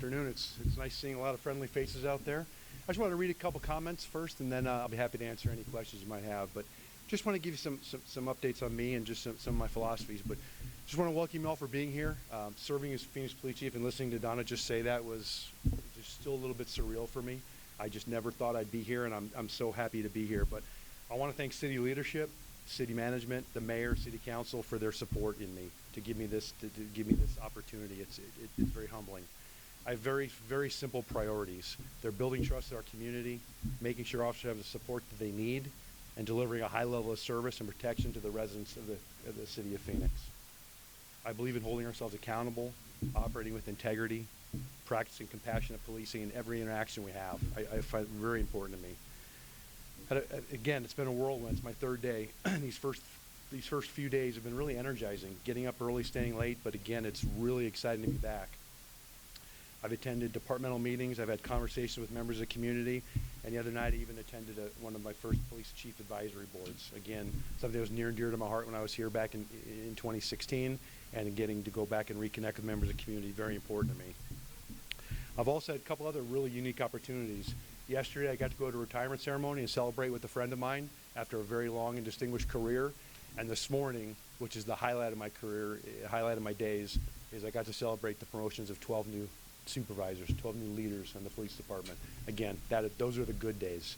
Afternoon. It's nice seeing a lot of friendly faces out there. I just want to read a couple comments first, and then I'll be happy to answer any questions you might have. But just want to give you some updates on me and just some of my philosophies. But just want to welcome you all for being here. Serving as Phoenix Police Chief and listening to Donna just say that was just still a little bit surreal for me. I just never thought I'd be here, and I'm so happy to be here. But I want to thank city leadership, city management, the mayor, city council for their support in me to give me this opportunity. It's very humbling. I have very simple priorities. They're building trust in our community, making sure officers have the support that they need, and delivering a high level of service and protection to the residents of the city of Phoenix. I believe in holding ourselves accountable, operating with integrity, practicing compassionate policing in every interaction we have. I find it very important to me. Again, it's been a whirlwind. It's my third day. These first few days have been really energizing, getting up early, staying late, but again, it's really exciting to be back. I've attended departmental meetings, I've had conversations with members of the community, and the other night I even attended one of my first police chief advisory boards. Again, something that was near and dear to my heart when I was here back in 2016, and getting to go back and reconnect with members of the community, very important to me. I've also had a couple other really unique opportunities. Yesterday I got to go to a retirement ceremony and celebrate with a friend of mine after a very long and distinguished career. And this morning, which is the highlight of my career, highlight of my days, is I got to celebrate the promotions of 12 new supervisors, 12 new leaders in the police department. Again, those are the good days.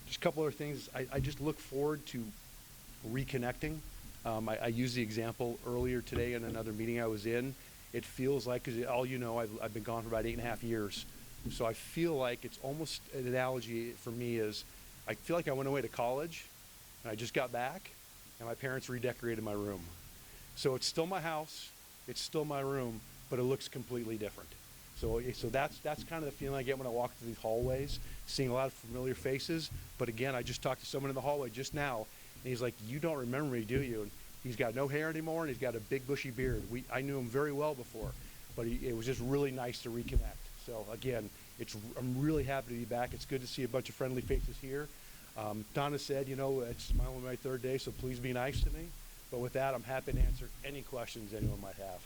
Just a couple other things. I just look forward to reconnecting. I used the example earlier today in another meeting I was in. It feels like, because all you know, I've been gone for about 8.5 years. So I feel like it's almost an analogy for me is, I feel like I went away to college and I just got back and my parents redecorated my room. So it's still my house, it's still my room, but it looks completely different. So that's kind of the feeling I get when I walk through these hallways, seeing a lot of familiar faces. But again, I just talked to someone in the hallway just now, and he's like, "You don't remember me, do you?" And he's got no hair anymore, and he's got a big bushy beard. I knew him very well before, but it was just really nice to reconnect. So again, I'm really happy to be back. It's good to see a bunch of friendly faces here. Donna said, you know, it's only my third day, so please be nice to me. But with that, I'm happy to answer any questions anyone might have.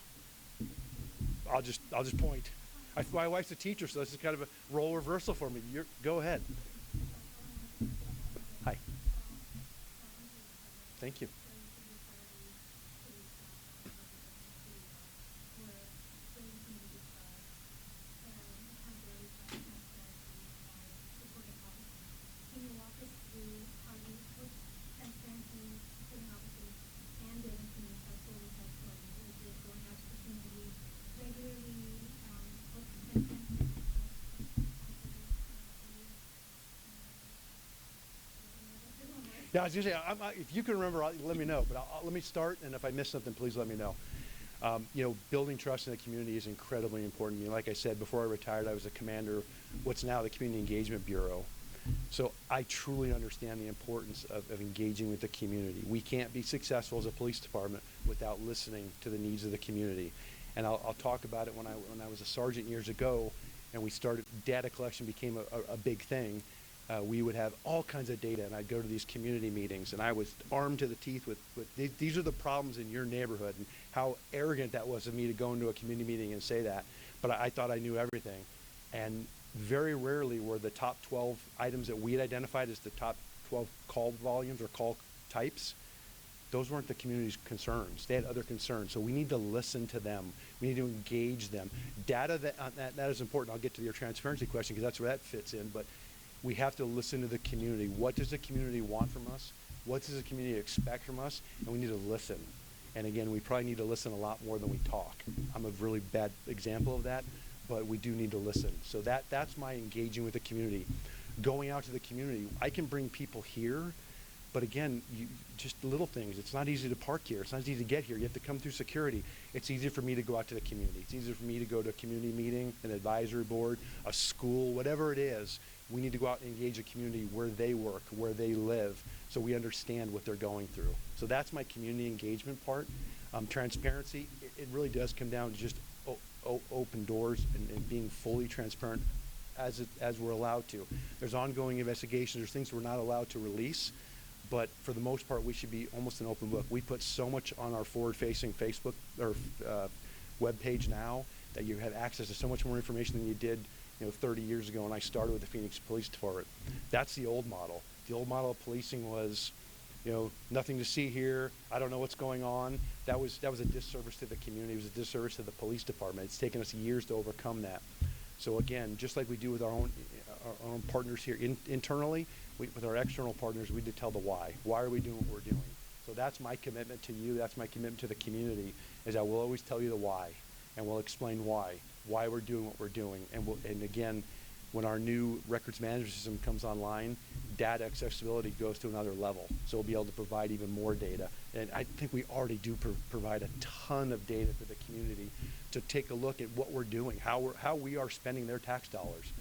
I'll just point. My wife's a teacher, so this is kind of a role reversal for me. Go ahead. Hi. Thank you. Yeah, I was going to say, if you can remember, let me know. But let me start, and if I miss something, please let me know. You know, building trust in the community is incredibly important to me. Like I said, before I retired, I was a commander of what's now the Community Engagement Bureau. So I truly understand the importance of engaging with the community. We can't be successful as a police department without listening to the needs of the community. And I'll talk about it when I was a sergeant years ago, and we started, data collection became a big thing. We would have all kinds of data, and I'd go to these community meetings, and I was armed to the teeth with these are the problems in your neighborhood, and how arrogant that was of me to go into a community meeting and say that. But I thought I knew everything. And very rarely were the top 12 items that we had identified as the top 12 call volumes or call types, those weren't the community's concerns. They had other concerns. So we need to listen to them. We need to engage them. Data, that is important. I'll get to your transparency question because that's where that fits in. But we have to listen to the community. What does the community want from us? What does the community expect from us? And we need to listen. And again, we probably need to listen a lot more than we talk. I'm a really bad example of that, but we do need to listen. So that's my engaging with the community. Going out to the community, I can bring people here, but again, just little things. It's not easy to park here. It's not easy to get here. You have to come through security. It's easier for me to go out to the community. It's easier for me to go to a community meeting, an advisory board, a school, whatever it is. We need to go out and engage the community where they work, where they live, so we understand what they're going through. So that's my community engagement part. Transparency, it really does come down to just open doors and being fully transparent as we're allowed to. There's ongoing investigations, there's things we're not allowed to release, but for the most part, we should be almost an open book. We put so much on our forward-facing Facebook or web page now that you have access to so much more information than you did 30 years ago when I started with the Phoenix Police Department. That's the old model. The old model of policing was, nothing to see here. I don't know what's going on. That was a disservice to the community. It was a disservice to the police department. It's taken us years to overcome that. So again, just like we do with our own partners here internally, with our external partners, we need to tell the why. Why are we doing what we're doing? So that's my commitment to you. That's my commitment to the community, is I will always tell you the why, and we'll explain why we're doing what we're doing. And again, when our new records management system comes online, data accessibility goes to another level. So we'll be able to provide even more data. And I think we already do provide a ton of data for the community to take a look at what we're doing, how we are spending their tax dollars.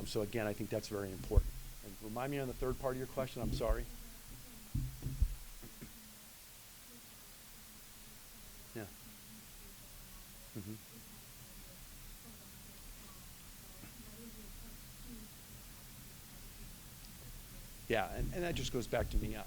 So again, I think that's very important. And remind me on the third part of your question, I'm sorry. Yeah. Mm-hmm. Yeah, and that just goes back to me.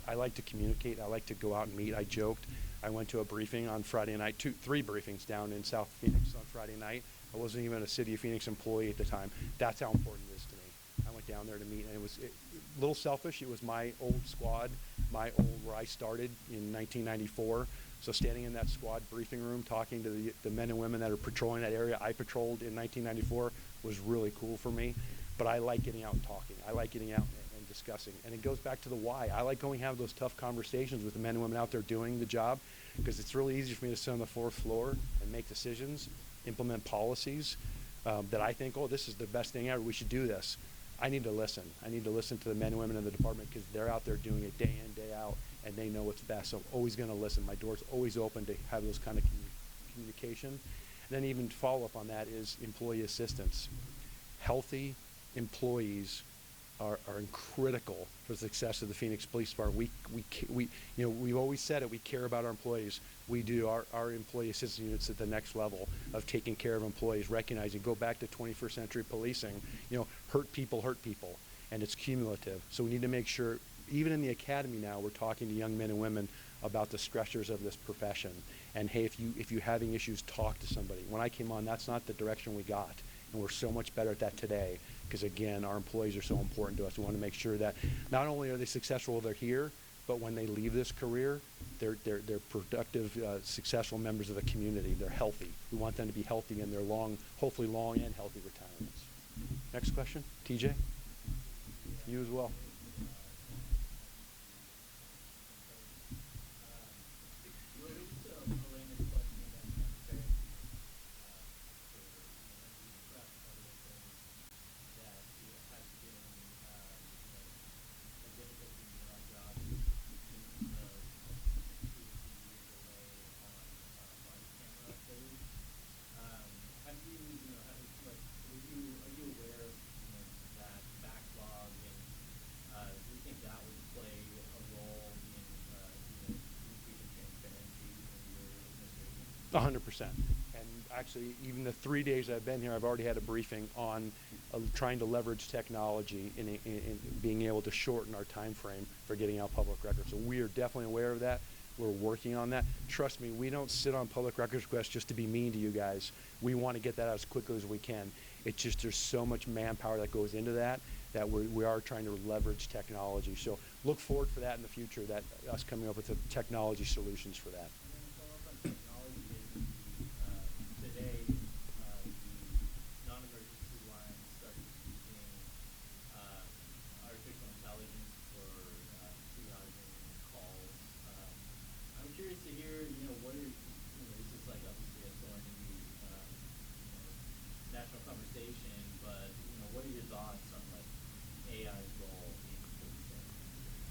I like to communicate. I like to go out and meet. I joked. I went to a briefing on Friday night, three briefings down in South Phoenix on Friday night. I wasn't even a City of Phoenix employee at the time. That's how important it is to me. I went down there to meet, and it was a little selfish. It was my old squad, where I started in 1994. So standing in that squad briefing room, talking to the men and women that are patrolling that area I patrolled in 1994 was really cool for me. But I like getting out and talking. I like getting out and discussing. And it goes back to the why. I like going have those tough conversations with the men and women out there doing the job, because it's really easy for me to sit on the fourth floor and make decisions, implement policies that I think, this is the best thing ever. We should do this. I need to listen. I need to listen to the men and women in the department, because they're out there doing it day in, day out, and they know what's best. So I'm always going to listen. My door's always open to have those kind of communication. And then even follow up on that is employee assistance. Healthy employees are critical for the success of the Phoenix Police Department. We've always said it. We care about our employees. We do. Our employee assistance units at the next level of taking care of employees, recognizing, go back to 21st century policing. Hurt people, and it's cumulative. So we need to make sure, even in the academy now, we're talking to young men and women about the stressors of this profession. And hey, if you're having issues, talk to somebody. When I came on, that's not the direction we got, and we're so much better at that today. Because again, our employees are so important to us. We want to make sure that not only are they successful while they're here, but when they leave this career, they're productive, successful members of the community. They're healthy. We want them to be healthy in their hopefully long and healthy retirements. Next question, TJ? You as well. A 100%. And actually, even the 3 days I've been here, I've already had a briefing on trying to leverage technology in being able to shorten our time frame for getting out public records. So we are definitely aware of that. We're working on that. Trust me, we don't sit on public records requests just to be mean to you guys. We want to get that out as quickly as we can. It's just there's so much manpower that goes into that we are trying to leverage technology. So look forward for that in the future, that us coming up with the technology solutions for that.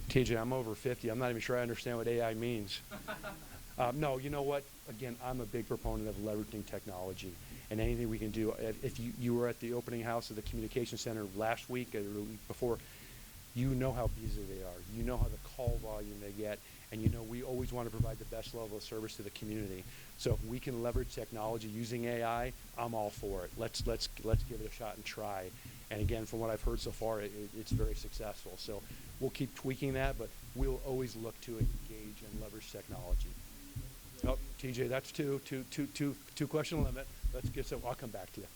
TJ, I'm over 50. I'm not even sure I understand what AI means. No, you know what? Again, I'm a big proponent of leveraging technology and anything we can do. If you were at the opening house of the communication center last week or the week before, you know how busy they are. You know how the call volume they get, and you know we always want to provide the best level of service to the community. So if we can leverage technology using AI, I'm all for it. Let's give it a shot and try. And again, from what I've heard so far, it's very successful. So we'll keep tweaking that, but we'll always look to engage and leverage technology. Oh, TJ, that's two question limit. Let's get some. I'll come back to you.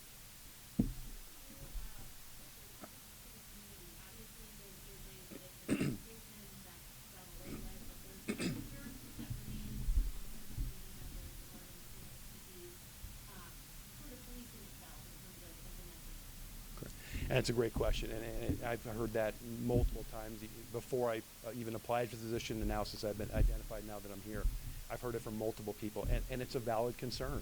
And it's a great question, and I've heard that multiple times before I even applied for the position, and now since I've been identified now that I'm here. I've heard it from multiple people, and it's a valid concern.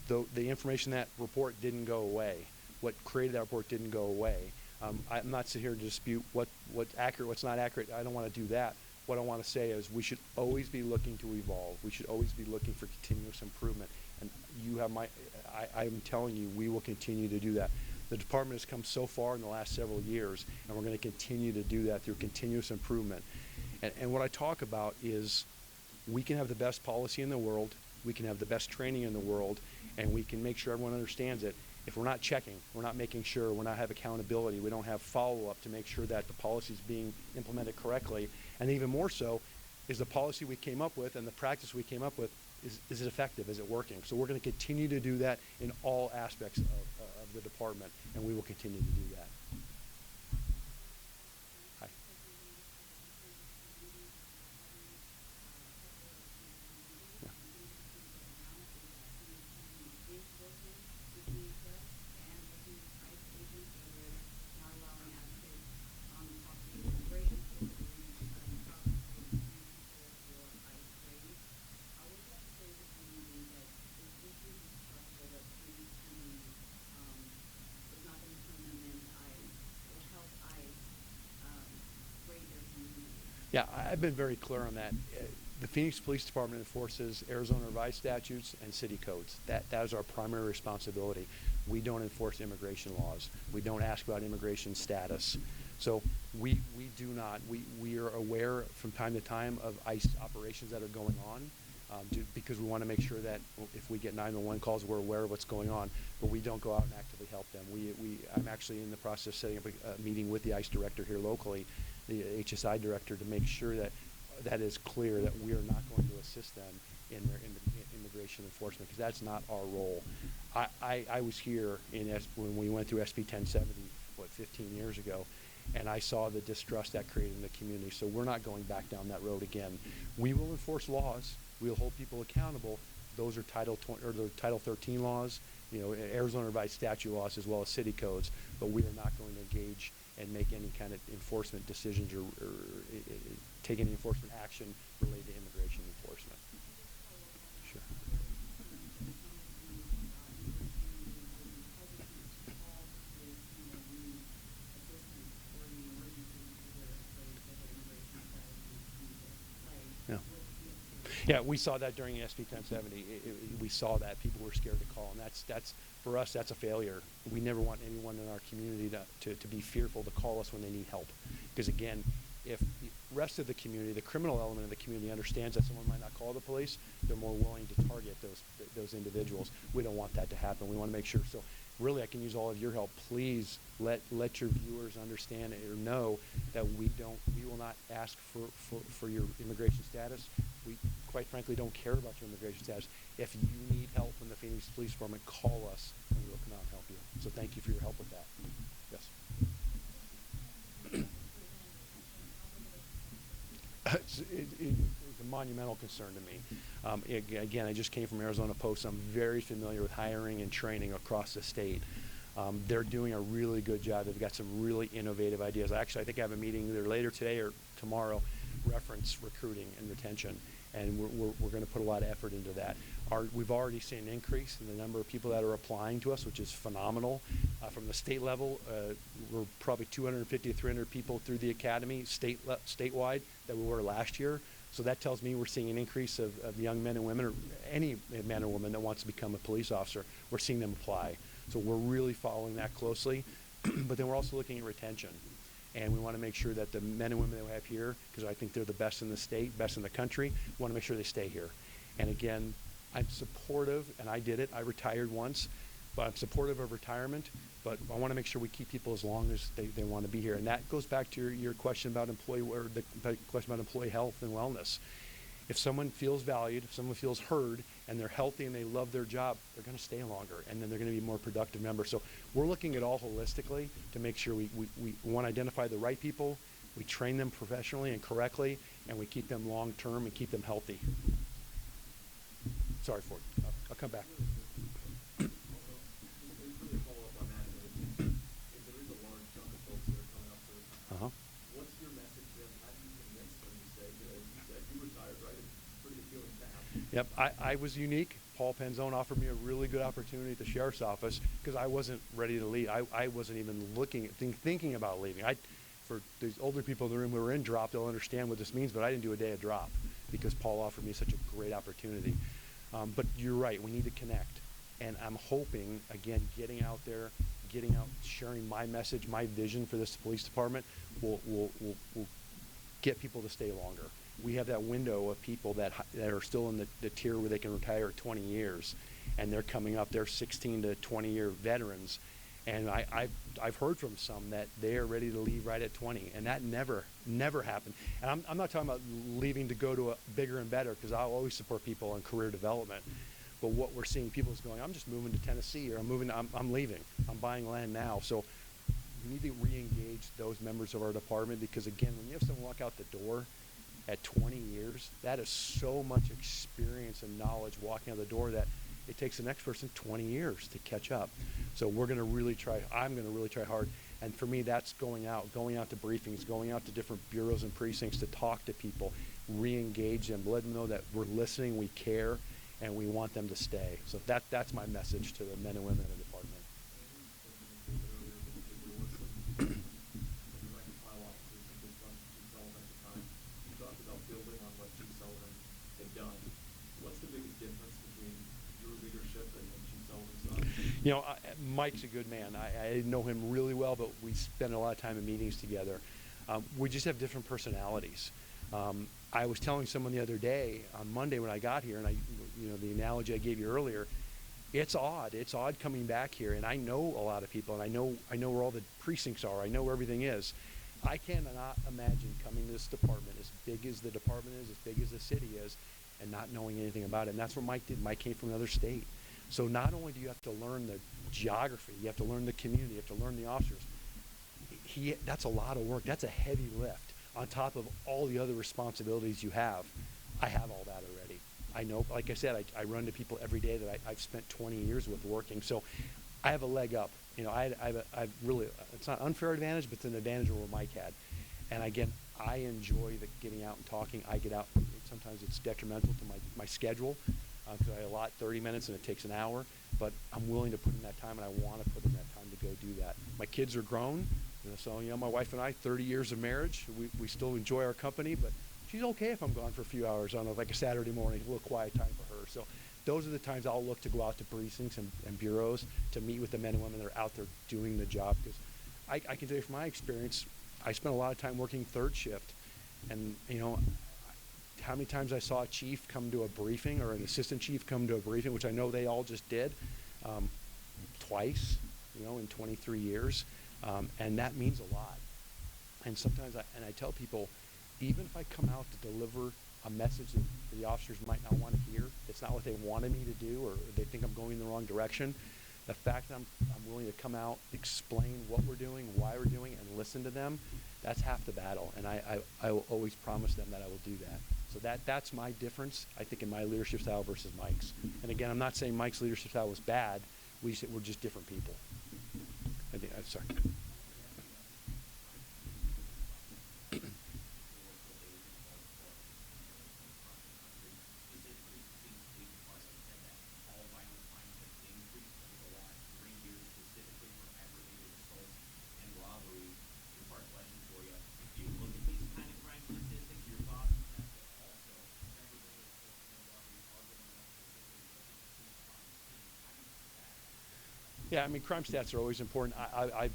Though the information that report didn't go away, what created that report didn't go away. I'm not sitting here to dispute what's accurate, what's not accurate. I don't want to do that. What I want to say is we should always be looking to evolve. We should always be looking for continuous improvement. And you have I'm telling you, we will continue to do that. The department has come so far in the last several years, and we're going to continue to do that through continuous improvement. And what I talk about is we can have the best policy in the world, we can have the best training in the world, and we can make sure everyone understands it. If we're not checking, we're not making sure, we're not have accountability, we don't have follow-up to make sure that the policy is being implemented correctly, and even more so, is the policy we came up with and the practice we came up with, is it effective? Is it working? So we're going to continue to do that in all aspects of the department, and we will continue to do that. Hi. Yeah. Yeah, I've been very clear on that. The Phoenix Police Department enforces Arizona revised statutes and city codes. That is our primary responsibility. We don't enforce immigration laws. We don't ask about immigration status. So we do not. We are aware from time to time of ICE operations that are going on because we want to make sure that if we get 911 calls, we're aware of what's going on, but we don't go out and actively help them. I'm actually in the process of setting up a meeting with the ICE director here locally, the HSI director, to make sure that that is clear, that we are not going to assist them in their immigration enforcement, because that's not our role. I was here when we went through SB 1070, 15 years ago, and I saw the distrust that created in the community. So we're not going back down that road again. We will enforce laws. We'll hold people accountable. Those are Title 13 laws, Arizona revised statute laws, as well as city codes. But we are not going to engage and make any kind of enforcement decisions or take any enforcement action related to immigration enforcement. Sure. Yeah. Yeah, we saw that during SB 1070. We saw that people were scared to call, and that's for us, that's a failure. We never want anyone in our community to be fearful to call us when they need help, because again, if the rest of the community, the criminal element of the community, understands that someone might not call the police, they're more willing to target those individuals. We don't want that to happen. We want to make sure. So really, I can use all of your help. Please let your viewers understand or know that we will not ask for your immigration status. We quite frankly don't care about your immigration status. If you need help from the Phoenix Police Department, call us and we will come out and help you. So thank you for your help with that. Yes. It's a monumental concern to me. Again, I just came from Arizona Post. I'm very familiar with hiring and training across the state. They're doing a really good job. They've got some really innovative ideas. Actually, I think I have a meeting either later today or tomorrow, reference recruiting and retention, and we're going to put a lot of effort into that. We've already seen an increase in the number of people that are applying to us, which is phenomenal. From the state level, we're probably 250 to 300 people through the academy statewide that we were last year. So that tells me we're seeing an increase of young men and women, or any man or woman that wants to become a police officer. We're seeing them apply. So we're really following that closely. But then we're also looking at retention. And we want to make sure that the men and women that we have here, because I think they're the best in the state, best in the country, we want to make sure they stay here. And again, I'm supportive, and I did it. I retired once, but I'm supportive of retirement. But I want to make sure we keep people as long as they want to be here. And that goes back to your question about employee health and wellness. If someone feels valued, if someone feels heard, and they're healthy and they love their job, they're going to stay longer, and then they're going to be more productive members. So we're looking at all holistically to make sure we want to identify the right people, we train them professionally and correctly, and we keep them long term and keep them healthy. Sorry, Ford. I'll come back. Uh-huh. What's your message to them? How do you convince them to stay? You said you retired, right? It's pretty appealing to have. Yep, I was unique. Paul Penzone offered me a really good opportunity at the sheriff's office because I wasn't ready to leave. I wasn't even looking at thinking about leaving. For these older people in the room who are in drop, they'll understand what this means, but I didn't do a day of drop because Paul offered me such a great opportunity. But you're right, we need to connect. And I'm hoping, again, getting out there, sharing my message, my vision for this police department will get people to stay longer. We have that window of people that are still in the tier where they can retire at 20 years, and they're coming up, they're 16 to 20 year veterans. And I've heard from some that they are ready to leave right at 20, and that never happened. And I'm not talking about leaving to go to a bigger and better, because I'll always support people in career development. But what we're seeing, people is going, I'm just moving to Tennessee, or I'm leaving. I'm buying land now. So we need to re-engage those members of our department, because again, when you have someone walk out the door at 20 years, that is so much experience and knowledge walking out the door that it takes the next person 20 years to catch up. So I'm going to really try hard. And for me, that's going out to briefings, going out to different bureaus and precincts to talk to people, re-engage them, let them know that we're listening, we care, and we want them to stay. So that's my message to the men and women in the department. You know, Mike's a good man. I know him really well, but we spend a lot of time in meetings together. We just have different personalities. I was telling someone the other day on Monday when I got here, and the analogy I gave you earlier, it's odd. It's odd coming back here, and I know a lot of people, and I know where all the precincts are. I know where everything is. I cannot imagine coming to this department, as big as the department is, as big as the city is, and not knowing anything about it. And that's what Mike did. Mike came from another state. So not only do you have to learn the geography, you have to learn the community, you have to learn the officers. That's a lot of work. That's a heavy lift on top of all the other responsibilities you have. I have all that already. I know, like I said, I run to people every day that I've spent 20 years with working. So I have a leg up. You know, I've really, it's not an unfair advantage, but it's an advantage over Mike had. And again, I enjoy getting out and talking. I get out. Sometimes it's detrimental to my schedule, because I allot 30 minutes and it takes an hour, but I'm willing to put in that time, and I want to put in that time to go do that. My kids are grown, so my wife and I, 30 years of marriage, we still enjoy our company, but she's okay if I'm gone for a few hours on like a Saturday morning, a little quiet time for her. So those are the times I'll look to go out to precincts and bureaus to meet with the men and women that are out there doing the job, because I can tell you from my experience, I spent a lot of time working third shift, and how many times I saw a chief come to a briefing or an assistant chief come to a briefing, which I know they all just did, twice, in 23 years. And that means a lot. And sometimes I tell people, even if I come out to deliver a message that the officers might not want to hear, it's not what they wanted me to do, or they think I'm going in the wrong direction, the fact that I'm willing to come out, explain what we're doing, why we're doing it, and listen to them, that's half the battle. And I will always promise them that I will do that. So that's my difference, I think, in my leadership style versus Mike's. And again, I'm not saying Mike's leadership style was bad. We're just different people. Sorry. Yeah, I mean, crime stats are always important. I'm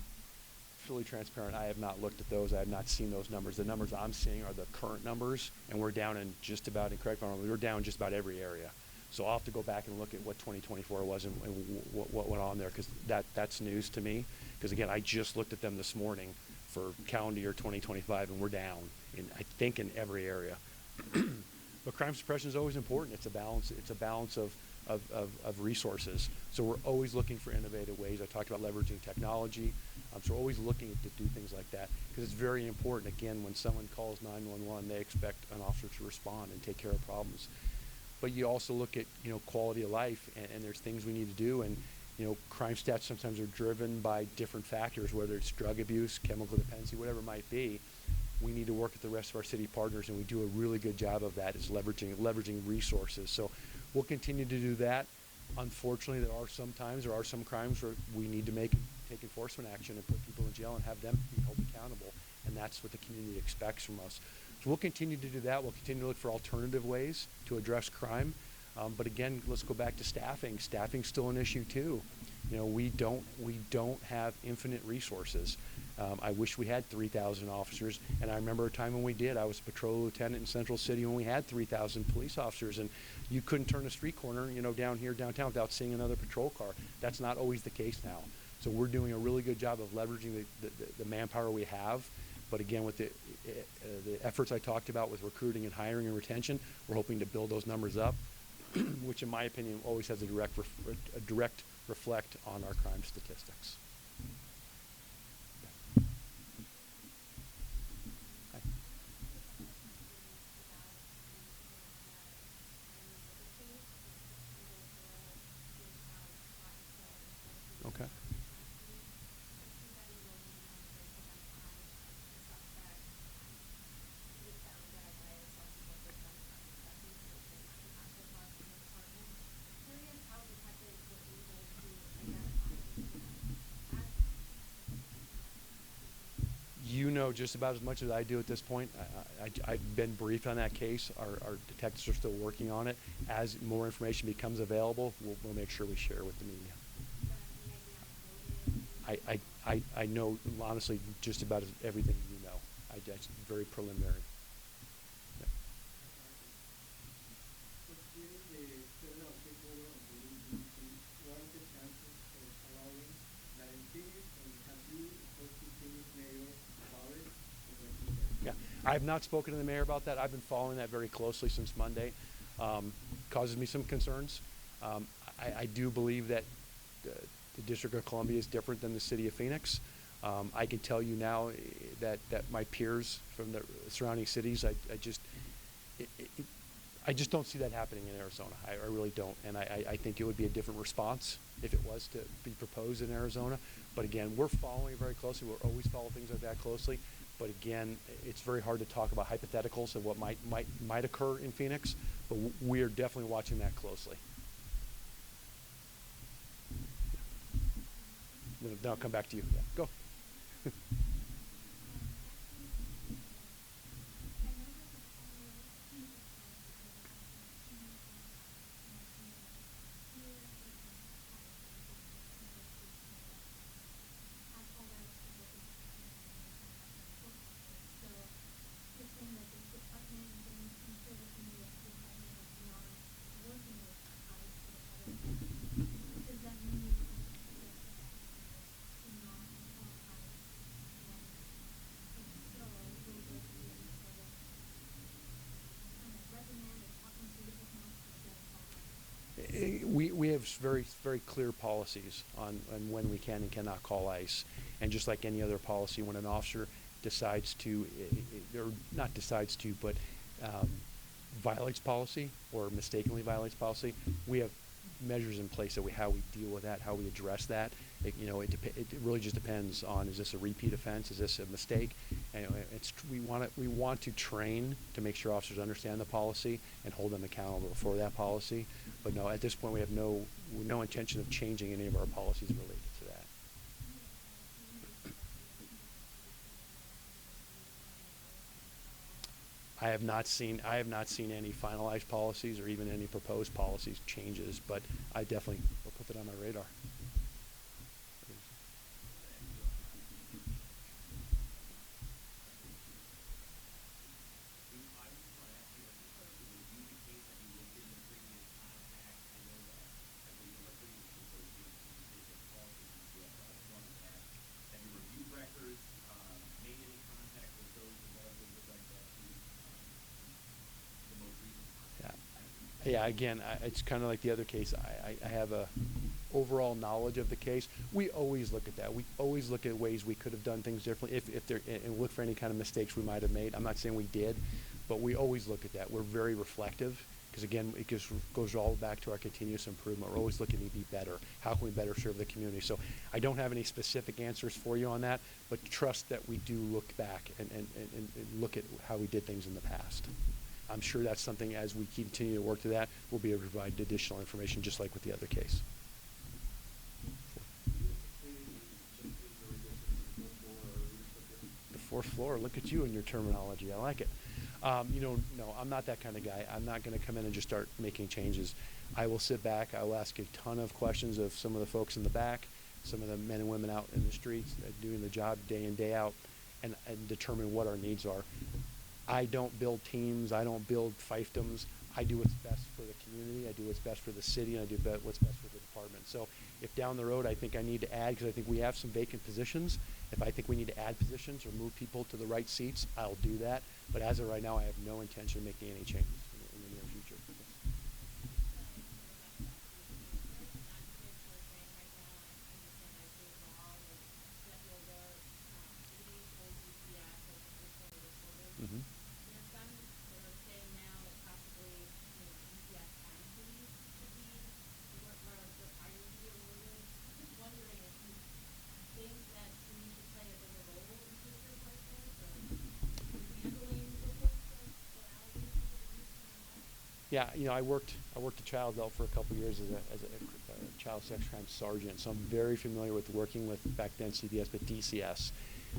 fully transparent. I have not looked at those. I have not seen those numbers. The numbers I'm seeing are the current numbers, and we're down in just about, and correct me if I'm wrong, we're down in just about every area. So I'll have to go back and look at what 2024 was and what went on there, because that's news to me. Because again, I just looked at them this morning for calendar year 2025, and we're down, I think, in every area. But crime suppression is always important. It's a balance. It's a balance of resources. So we're always looking for innovative ways. I talked about leveraging technology. So we're always looking to do things like that because it's very important. Again, when someone calls 911, they expect an officer to respond and take care of problems. But you also look at, quality of life, and there's things we need to do. And, crime stats sometimes are driven by different factors, whether it's drug abuse, chemical dependency, whatever it might be. We need to work with the rest of our city partners, and we do a really good job of that, is leveraging resources. So we'll continue to do that. Unfortunately, there are some crimes where we need to take enforcement action and put people in jail and have them be held accountable, and that's what the community expects from us. So we'll continue to do that. We'll continue to look for alternative ways to address crime. But again, let's go back to staffing. Staffing's still an issue too. We don't have infinite resources. I wish we had 3,000 officers, and I remember a time when we did. I was a patrol lieutenant in Central City when we had 3,000 police officers, and you couldn't turn a street corner, down here downtown without seeing another patrol car. That's not always the case now. So we're doing a really good job of leveraging the manpower we have. But again, with the efforts I talked about with recruiting and hiring and retention, we're hoping to build those numbers up, which in my opinion always has a direct reflect on our crime statistics. Hi. Okay. You know just about as much as I do at this point. I've been briefed on that case. Our detectives are still working on it. As more information becomes available, we'll make sure we share with the media. I know, honestly, just about everything you know. It's very preliminary. Yeah. Yeah, I have not spoken to the mayor about that. I've been following that very closely since Monday. Causes me some concerns. I do believe that the District of Columbia is different than the city of Phoenix. I can tell you now that my peers from the surrounding cities, I just don't see that happening in Arizona. I really don't. And I think it would be a different response if it was to be proposed in Arizona. But again, we're following it very closely. We'll always follow things like that closely. But again, it's very hard to talk about hypotheticals of what might occur in Phoenix. But we are definitely watching that closely. Then I'll come back to you. Yeah, go. We have very, very clear policies on when we can and cannot call ICE. And just like any other policy, when an officer decides to, or not decides to, but violates policy or mistakenly violates policy, we have measures in place that how we deal with that, how we address that. It really just depends on, is this a repeat offense? Is this a mistake? And we want to train to make sure officers understand the policy and hold them accountable for that policy. But no, at this point we have no intention of changing any of our policies related to that. I have not seen any finalized policies or even any proposed policies changes, but I definitely will put that on my radar. Yeah, again, it's kind of like the other case. I have a overall knowledge of the case. We always look at that. We always look at ways we could have done things differently if there, and look for any kind of mistakes we might have made. I'm not saying we did, but we always look at that. We're very reflective because, again, it just goes all back to our continuous improvement. We're always looking to be better. How can we better serve the community? So I don't have any specific answers for you on that, but trust that we do look back and look at how we did things in the past. I'm sure that's something, as we continue to work to that, we'll be able to provide additional information, just like with the other case. The fourth floor, look at you and your terminology. I like it. No, I'm not that kind of guy. I'm not going to come in and just start making changes. I will sit back. I will ask a ton of questions of some of the folks in the back, some of the men and women out in the streets doing the job day in, day out, and determine what our needs are. I don't build teams. I don't build fiefdoms. I do what's best for the community. I do what's best for the city, and I do what's best for the department. So if down the road I think I need to add, because I think we have some vacant positions, if I think we need to add positions or move people to the right seats, I'll do that. But as of right now, I have no intention of making any changes in the near future. Mm-hmm. Yeah, I worked a child out for a couple of years as a child sex crime sergeant, so I'm very familiar with working with, back then CDS, but DCS.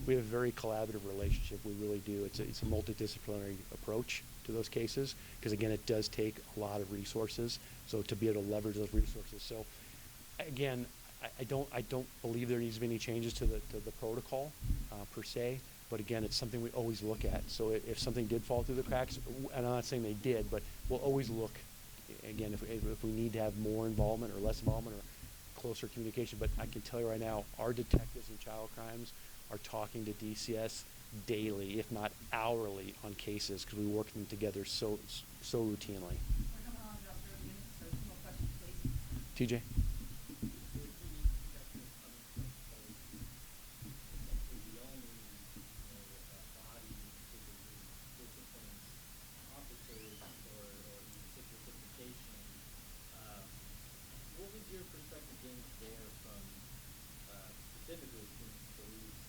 We have a very collaborative relationship. We really do. It's a multidisciplinary approach to those cases, because again, it does take a lot of resources. So to be able to leverage those resources. So again, I don't believe there needs to be any changes to the protocol per se. But again, it's something we always look at. So if something did fall through the cracks, and I'm not saying they did, but we'll always look, again, if we need to have more involvement or less involvement or closer communication. But I can tell you right now, our detectives in child crimes are talking to DCS daily, if not hourly, on cases, because we work them together so routinely. TJ? Specifically police,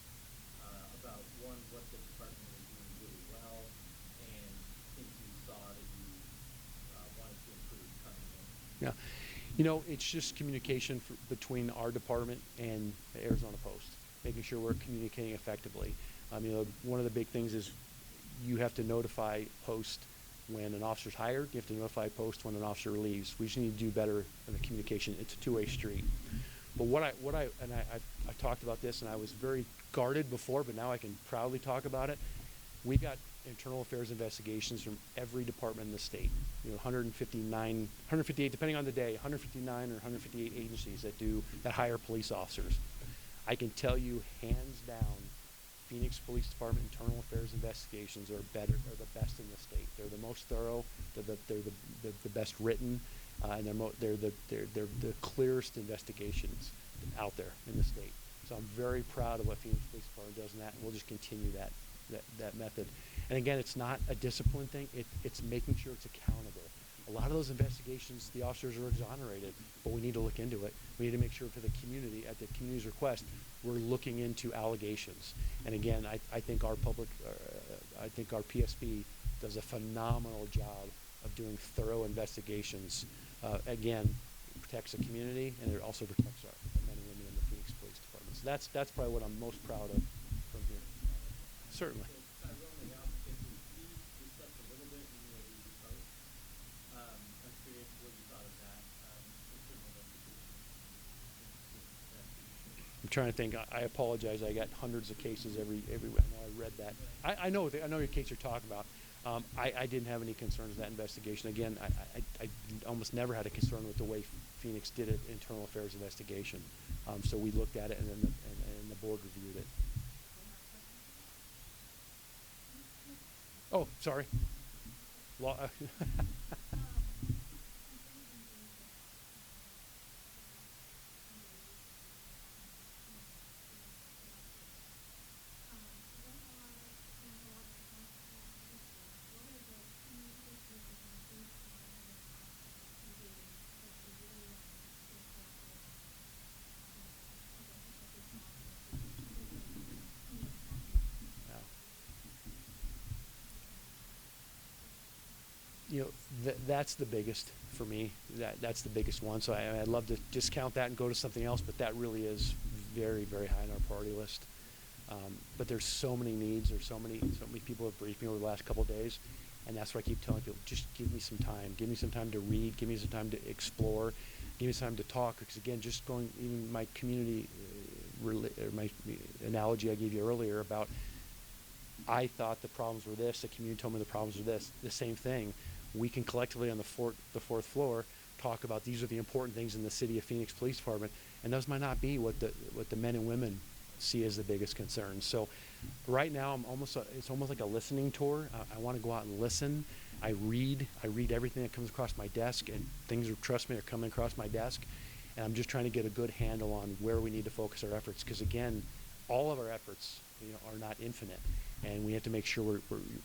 about one, what the department was doing really well, and things you saw that you wanted to improve coming in. Yeah. It's just communication between our department and the Arizona Post, making sure we're communicating effectively. One of the big things is you have to notify Post when an officer's hired. You have to notify Post when an officer leaves. We just need to do better in the communication. It's a two-way street. But I've talked about this, and I was very guarded before, but now I can proudly talk about it. We got internal affairs investigations from every department in the state. 158, depending on the day, 159 or 158 agencies that hire police officers. I can tell you, hands down, Phoenix Police Department internal affairs investigations are the best in the state. They're the most thorough. They're the best written. And they're the clearest investigations out there in the state. So I'm very proud of what Phoenix Police Department does in that, and we'll just continue that method. And again, it's not a discipline thing. It's making sure it's accountable. A lot of those investigations, the officers are exonerated, but we need to look into it. We need to make sure for the community, at the community's request, we're looking into allegations. And again, I think our PSP does a phenomenal job of doing thorough investigations. Again, it protects the community, and it also protects the men and women in the Phoenix Police Department. So that's probably what I'm most proud of from here. Certainly. I'm trying to think. I apologize. I got hundreds of cases every. I know I read that. I know your case you're talking about. I didn't have any concerns with that investigation. Again, I almost never had a concern with the way Phoenix did it, internal affairs investigation. So we looked at it, and then the board reviewed it. Oh, sorry. you know, that's the biggest for me. That's the biggest one. So I'd love to discount that and go to something else, but that really is very, very high on our priority list. But there's so many needs. There's so many people have briefed me over the last couple of days, and that's what I keep telling people: just give me some time. Give me some time to read. Give me some time to explore. Give me some time to talk. Because again, just going, even my community, my analogy I gave you earlier about, I thought the problems were this. The community told me the problems were this. The same thing. We can collectively on the fourth floor talk about these are the important things in the City of Phoenix Police Department, and those might not be what the men and women see as the biggest concerns. So right now it's almost like a listening tour. I want to go out and listen. I read everything that comes across my desk, and things, trust me, are coming across my desk, and I'm just trying to get a good handle on where we need to focus our efforts, because again, all of our efforts, you know, are not infinite, and we have to make sure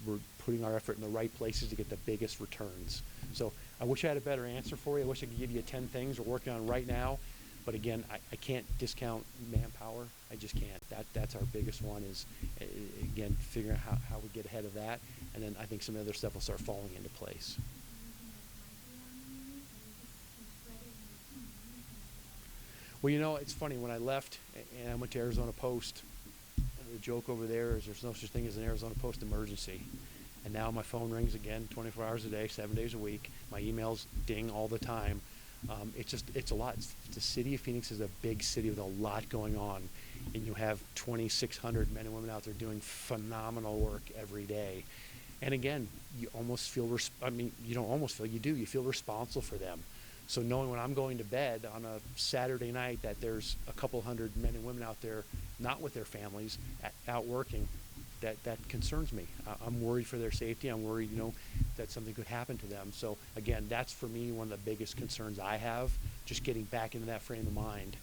we're putting our effort in the right places to get the biggest returns. So I wish I had a better answer for you. I wish I could give you 10 things we're working on right now. But again, I can't discount manpower. I just can't. That's our biggest one, is, again, figuring out how we get ahead of that. And then I think some other stuff will start falling into place. Well, you know, it's funny. When I left and I went to Arizona Post, the joke over there is there's no such thing as an Arizona Post emergency. And now my phone rings again 24 hours a day, 7 days a week. My emails ding all the time. It's a lot. The city of Phoenix is a big city with a lot going on, and you have 2,600 men and women out there doing phenomenal work every day. And again, you almost feel, you don't almost feel, you do, you feel responsible for them. So knowing when I'm going to bed on a Saturday night that there's a couple hundred men and women out there, not with their families, out working, that concerns me. I'm worried for their safety. I'm worried, you know, that something could happen to them. So again, that's for me one of the biggest concerns I have, just getting back into that frame of mind.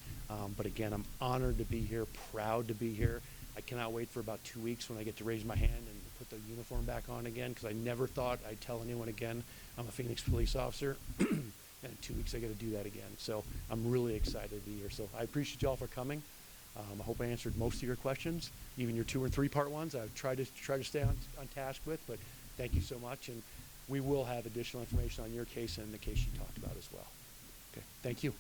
But again, I'm honored to be here, proud to be here. I cannot wait for about 2 weeks when I get to raise my hand and put the uniform back on again, because I never thought I'd tell anyone again I'm a Phoenix police officer. And in 2 weeks I got to do that again. So I'm really excited to be here. So I appreciate you all for coming. I hope I answered most of your questions, even your 2 or 3 part ones. I've tried to stay on task with, but thank you so much. And we will have additional information on your case and the case you talked about as well. Okay, thank you.